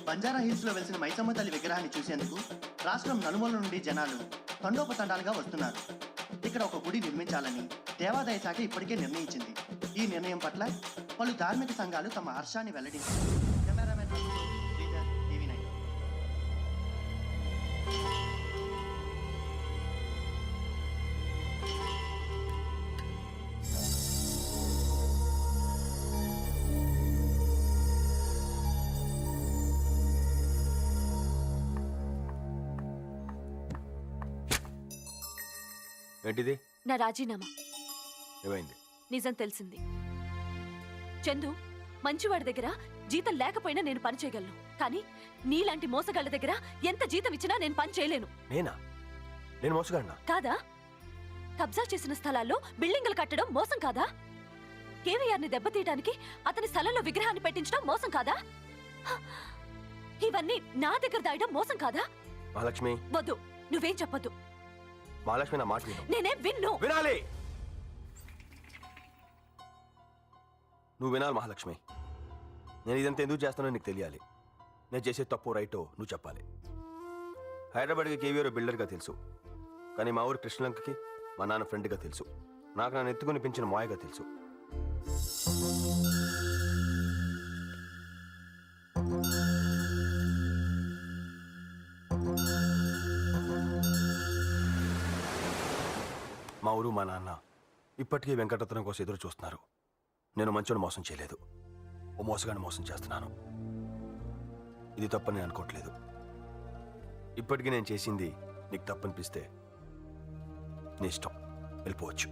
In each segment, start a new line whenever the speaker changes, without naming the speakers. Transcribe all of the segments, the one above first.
Banjara hills లో వెలిసిన మైసమ్మ తల్లి విగ్రహాన్ని చూసేందుకు రాష్ట్రం నలుమూల నుండి జనాలు తండోపతండాలుగా వస్తున్నారు. ఇక్కడ ఒక గుడి నిర్మించాలని దేవాదాయ శాఖ ఇప్పటికే నిర్ణయించింది. ఈ నిర్ణయం పట్ల పలు ధార్మిక సంఘాలు తమ హర్షాన్ని వెల్లడించారు. Cameraman Sridhar, TV9.
ఏంటిది?
నా రాజీనామా.
ఏమైంది?
నిజం తెలిసింది. చందు మంచివాడి దగ్గర జీతం లేకపోయినా నేను పని చేయగలను, కానీ నీలాంటి మోసగాళ్ళ దగ్గర ఎంత జీతం ఇచ్చినా నేను పని చేయలేను.
నేను మోసగాడినా?
కాదా? కబ్జా చేసిన స్థలాల్లో బిల్డింగులు కట్టడం మోసం కాదా? కేవీఆర్ని దెబ్బతీయడానికి అతని స్థలంలో విగ్రహాన్ని పెట్టించడం మోసం కాదా? ఇవన్నీ నా దగ్గర దాయడం మోసం కాదా?
మహాలక్ష్మి,
వద్దు, నువ్వేం చెప్పొద్దు.
మహాలక్ష్మి, నా మాట విను.
నేనే
వినాలి. నువ్వు వినాలి మహాలక్ష్మి. నేను ఇదంతా ఎందుకు చేస్తానో నీకు తెలియాలి. నేను చేసే తప్పు రైటో నువ్వు చెప్పాలి. హైదరాబాద్కి కేవీఆర్ బిల్డర్గా తెలుసు, కానీ మా ఊరు కృష్ణలంకకి మా నాన్న ఫ్రెండ్గా తెలుసు. నాకు నన్ను ఎత్తుకుని పెంచిన మాయగా తెలుసు. మా ఊరు మా నాన్న ఇప్పటికీ వెంకటరత్నం కోసం ఎదురు చూస్తున్నారు. నేను మంచోని మోసం చేయలేదు, ఓ మోసగాన్ని మోసం చేస్తున్నాను. ఇది తప్పని నేను అనుకోవట్లేదు. ఇప్పటికీ నేను చేసింది నీకు తప్పనిపిస్తే నీ ఇష్టం, వెళ్ళిపోవచ్చు.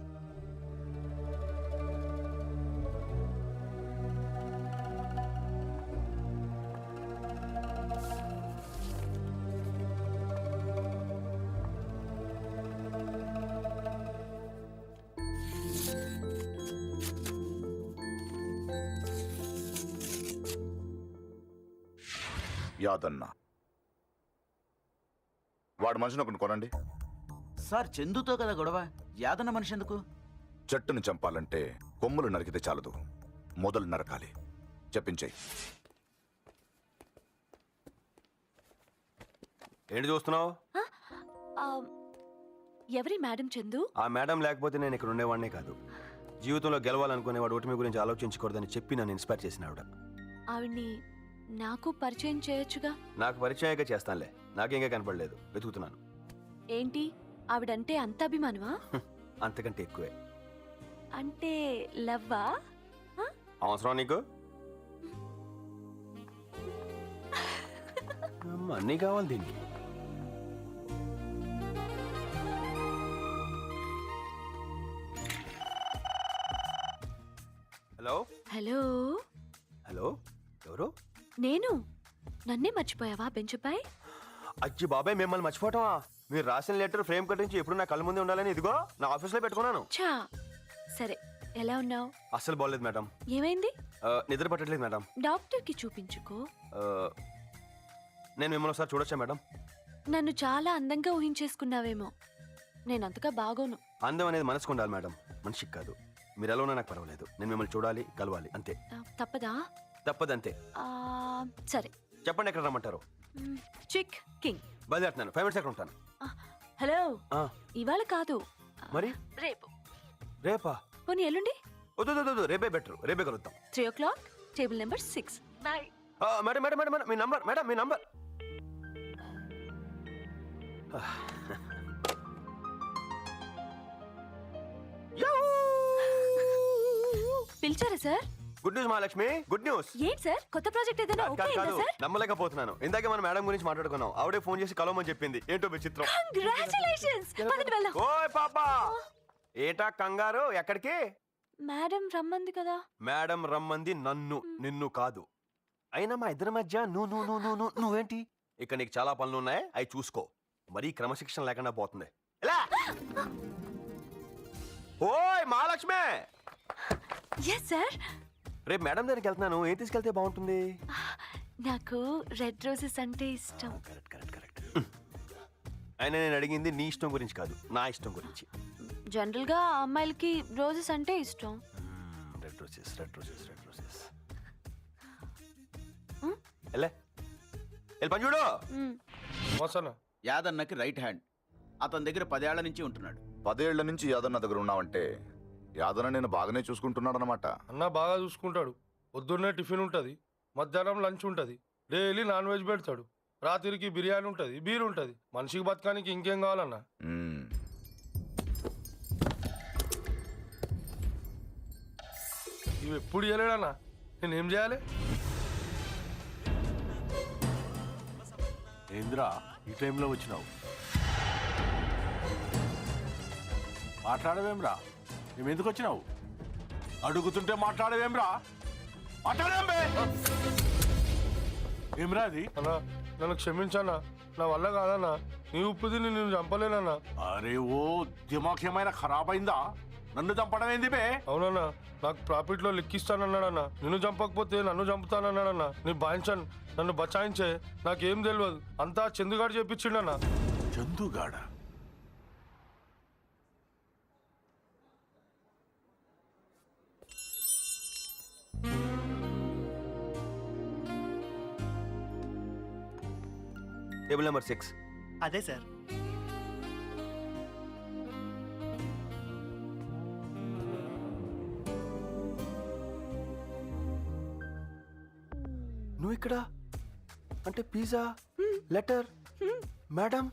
యాదన్న వాడు మనిషిని ఒకటి కొనండి.
సార్, చందుతో కదా గొడవ, యాదన్న మనిషి ఎందుకు?
చెట్టుని చంపాలంటే కొమ్ములు నరికితే చాలదు, మొదలు నరకాలి. చెప్పించేయి.
ఏంటి చూస్తున్నావు?
ఎవరి మేడం చందు?
ఆ మేడం లేకపోతే నేను ఇక్కడ ఉండేవాడినే కాదు. జీవితంలో గెలవాలనుకునేవాడు ఓటమి గురించి ఆలోచించకూడదని చెప్పి నన్ను ఇన్స్పైర్ చేసిన ఆవిడ.
ఆవిడ్ని నాకు పరిచయం చేయొచ్చుగా.
నాకు పరిచయంగా చేస్తానులే, నాకేంగా కనపడలేదు, వెతుకుతున్నాను.
ఏంటి, ఆవిడంటే అంత అభిమానమా?
అంతకంటే ఎక్కువే.
అంటే లవ్వా?
అవసరం నీకు? అన్నీ కావాలి దీనికి. హలో
హలో
హలో, ఎవరు?
నేను. నన్నే మర్చిపోయావా బెంచుపై?
అచ్చి బాబాయ్, మిమ్మల్ని మర్చిపోవటమా? మీరు రాసిన లెటర్ ఫ్రేమ్ కట్టించి ఎప్పుడు నా కళ్ళ ముందే ఉండాలని ఇదిగో నా ఆఫీస్లో పెట్టుకున్నాను.
చా, సరే, ఎలా ఉన్నావు?
అస్సలు బాగలేదు మేడం.
ఏమైంది?
నిద్ర పట్టట్లేదు మేడం.
డాక్టర్కి చూపించుకో.
నేను మిమ్మల్ని ఒకసారి చూడొచ్చా మేడం?
నన్ను చాలా అందంగా ఊహించేసుకున్నావేమో. నేనంతగా బాగోను.
అందం అనేది మనసుకు ఉండాలి మేడం, మనిషికి కాదు. మీరు ఎలా ఉన్నా నాకు పర్వాలేదు, నేను మిమ్మల్ని చూడాలి, కలవాలి, అంతే.
తప్పదా?
తప్పదంతే.
సరే,
చెప్పండి, ఎక్కడ రమ్మంటారు?
చిక్ కింగ్.
బయలుదేరుతున్నాను, 5 minutes ఎక్కడ ఉంటాను.
హలో, ఇవాళ కాదు,
మరి
రేపు.
రేపా?
పోనీ ఎల్లుండి?
వద్దు, రేపే బెటర్, రేపే కలుద్దాం.
3 o'clock, table number 6. Bye.
Madam madam madam మీ నంబర్, మేడం మీ నంబర్.
పిలిచారా sir?
Good news Mahalakshmi, good news.
ఏంటి సార్, కొత్త ప్రాజెక్ట్ ఏదైనా ఓకే అయిందా సార్?
నమ్మలేకపోతున్నాను. ఇందాకే మన మేడం గురించి మాట్లాడుకున్నాం, ఆవిడే ఫోన్ చేసి కలవమని చెప్పింది. ఏంటో విచిత్రం.
కంగ్రాచులేషన్స్. పదండి వెళ్దాం.
ఓయ్ పాపా, ఏటా కంగారు? ఎక్కడికి?
మేడం రమ్మంది కదా.
మేడం రమ్మంది నన్ను, నిన్ను కాదు. అయినా మా ఇద్దరి మధ్య నువ్వేంటి? ఇక నీకు చాలా పనులు ఉన్నాయి, అవి చూసుకో. మరీ క్రమశిక్షణ లేకుండా పోతుంది. ఓయ్ మహాలక్ష్మి.
Yes sir.
రేపు మేడం దగ్గరికి వెళ్తున్నాను, ఏం తీసుకెళ్తే బాగుంటుంది?
నాకు రెడ్ రోజెస్ అంటే ఇష్టం.
కరెక్ట్. అయినా నేను అడిగింది నీ ఇష్టం గురించి కాదు, నా ఇష్టం గురించి.
జనరల్ గా అమ్మాయిలకి రోజెస్ అంటే ఇష్టం.
Red roses. ఎలా? వెళ్ళి పని చూడు.
వస్తానా?
యాదన్నకి రైట్ హ్యాండ్. అతని దగ్గర 10 ఏళ్ల నుంచి ఉంటున్నాడు.
10 ఏళ్ల నుంచి యాదన్న దగ్గర ఉన్నావంటే యాదన్న నేను బాగానే చూసుకుంటున్నాడు అనమాట.
అన్న బాగా చూసుకుంటాడు. పొద్దున్నే టిఫిన్ ఉంటుంది, మధ్యాహ్నం లంచ్ ఉంటుంది, డైలీ నాన్ వెజ్ పెడతాడు, రాత్రికి బిర్యానీ ఉంటుంది, బీర్ ఉంటుంది. మనిషికి బతకానికి ఇంకేం కావాలన్నా? ఇవి ఎప్పుడు చేయలేడన్నా, నేనేం చేయాలి?
ఏంద్రా ఈ టైంలో వచ్చినావు? మాట్లాడవేమ్రా? మేము ఎందుకు వచ్చినావు? అడుగుతుంటే మాట్లాడవేమ్రా? మాట్లాడేంబే? ఏమ్రా అది?
అన్నా నన్ను క్షమించన్నా, నా వల్ల కాదన్నా. నీ ఉప్పు తిని నేను చంపలేనన్నా.
అరే ఓ దిమాగ్ ఏమైనా ఖరాబ్ అయిందా? నన్ను చంపడం ఏంది బే?
అవునన్నా, నాకు ప్రాఫిట్లో లెక్కిస్తానన్నాడన్నా. నిన్ను చంపకపోతే నన్ను చంపుతానన్నాడన్నా. నీ బాయించన్ నన్ను బచాయించే, నాకేం తెలియదు, అంతా చందుగాడు చేపించిండన్నా.
చందుగాడ?
Table number 6.
అదే సార్.
నువ్వు ఇక్కడ అంటే పిజ్జా, లెటర్, మేడం.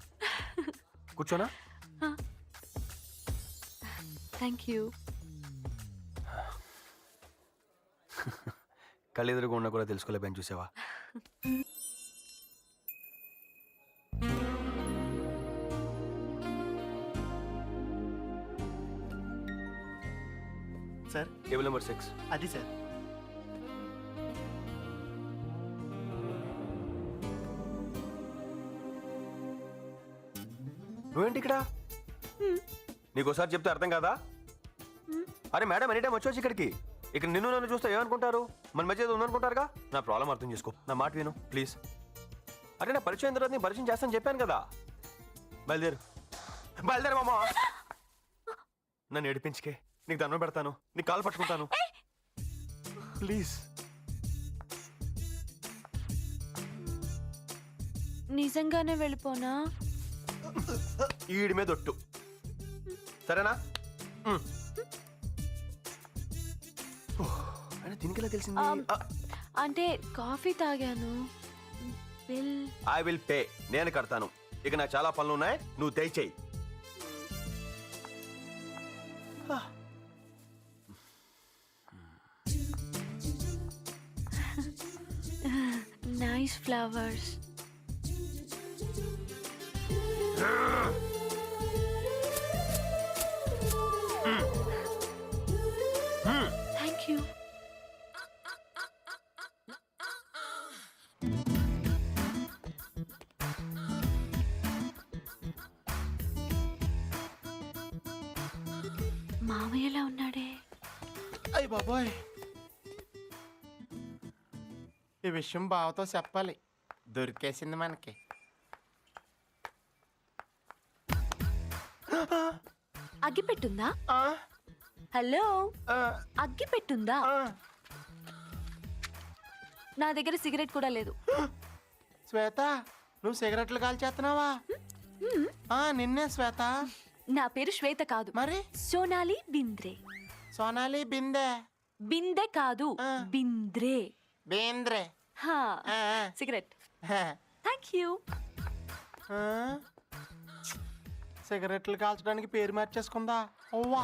కూర్చోనా?
Thank you.
కళ్ళెదురుగా ఉన్నా కూడా తెలుసుకోలేకపోయాను, చూసావా?
Sir
table number 6.
అది సార్.
నువ్వేంటి ఇక్కడ? నీకోసారి చెప్తే అర్థం కాదా? అరే మేడం, ఎనీ టైం వచ్చి ఇక్కడికి. ఇక్కడ నిన్ను నన్ను చూస్తే ఏమనుకుంటారు? మన మధ్య ఏదో ఉందనుకుంటారుగా. నా ప్రాబ్లం అర్థం చేసుకో, నా మాట విను ప్లీజ్. అరే నా పరిచయం తర్వాత నేను పరిచయం చేస్తాను చెప్పాను కదా. బయలుదేరు బయలుదేరు మామా. నన్ను ఏడిపించుకే, నీకు దండం పెడతాను, నీకు కాలు పట్టుకుంటాను ప్లీజ్.
నిజంగానే వెళ్ళిపోనా?
ఈడి మీద ఒట్టు, సరేనా? అని దీనికిలా తెలిసింది?
అంటే కాఫీ తాగాను. బిల్
ఐ విల్ పే, నేను కడతాను. ఇక నాకు చాలా పనులు ఉన్నాయి, నువ్వు దయచేయి.
Nice flowers. Thank you. మామయ్యలా ఉన్నాడే.
అయ్య బాబోయ్, ఈ విషయం బావతో చెప్పాలి. దొరికేసింది మనకి.
అగ్గి పెట్టుందా? హలో, అగ్గి పెట్టుందా? నా దగ్గర సిగరెట్ కూడా లేదు.
శ్వేత, నువ్వు సిగరెట్లు కాల్చేస్తున్నావా? నిన్నే శ్వేత.
నా పేరు శ్వేత కాదు,
మరి
సోనాలి బింద్రే.
సోనాలి బిందె.
బిందె కాదు, బింద్రే.
బేంద్రే.
హా, సిగరెట్. Thank you.
సిగరెట్లు కాల్చడానికి పేరు మార్చేసుకుందా? ఓవా.